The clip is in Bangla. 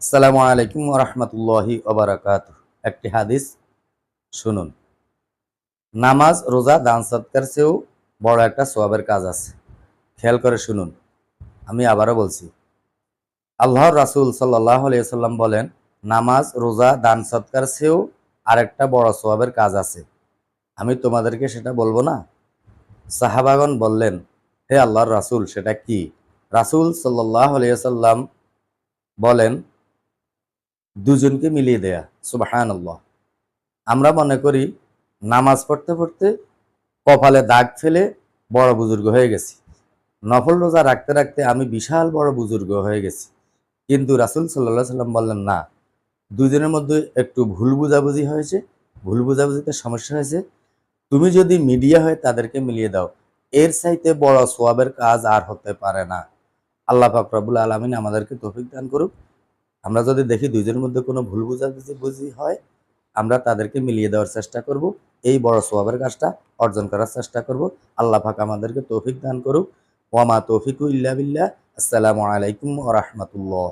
আসসালামু আলাইকুম ওয়া রাহমাতুল্লাহি ওয়া বারাকাতুহু। একটি হাদিস শুনুন। নামাজ, রোজা, দান সদকার চেয়েও বড় একটা সওয়াবের কাজ আছে। খেয়াল করে শুনুন। আমি আবারও বলছি। আল্লাহর রাসূল সাল্লাল্লাহু আলাইহি ওয়াসাল্লাম বলেন, নামাজ, রোজা, দান সদকার চেয়েও আরেকটা বড় সওয়াবের কাজ আছে। আমি তোমাদেরকে সেটা বলবো না? সাহাবাগণ বললেন, হে আল্লাহর রাসূল, সেটা কি? রাসূল সাল্লাল্লাহু আলাইহি ওয়াসাল্লাম বলেন, দুজনকে মিলিয়ে দেয়া। সুবহানাল্লাহ। আমরা মনে করি নামাজ পড়তে পড়তে কপালে দাগ ফেলে বড় বুজুর্গ হয়ে গেছি, নফল রোজা রাখতে রাখতে আমি বিশাল বড় বুজুর্গ হয়ে গেছি। কিন্তু রাসূল সাল্লাল্লাহু আলাইহি সাল্লাম বললেন, না, দুইজনের মধ্যে একটু ভুল বুঝাবুঝি হয়েছে, ভুল বুঝাবুঝিতে সমস্যা হয়েছে। তুমি যদি মিডিয়া হয়ে তাদেরকে মিলিয়ে দাও, এর চাইতে বড় সওয়াবের কাজ আর হতে পারে না। আল্লাহ পাক রব্বুল আলামিন আমাদেরকে তৌফিক দান করুক। আমরা যদি দেখি দুইজনের মধ্যে কোনো ভুল বুঝাবুঝি হয়, আমরা তাদেরকে মিলিয়ে দেওয়ার চেষ্টা করব। এই বড় সওয়াবের কাজটা অর্জন করার চেষ্টা করব। আল্লাহ পাক আমাদেরকে তৌফিক দান করুক। ওয়া মা তৌফিকু ইল্লা বিল্লাহ। আসসালামু আলাইকুম ওয়া রাহমাতুল্লাহ।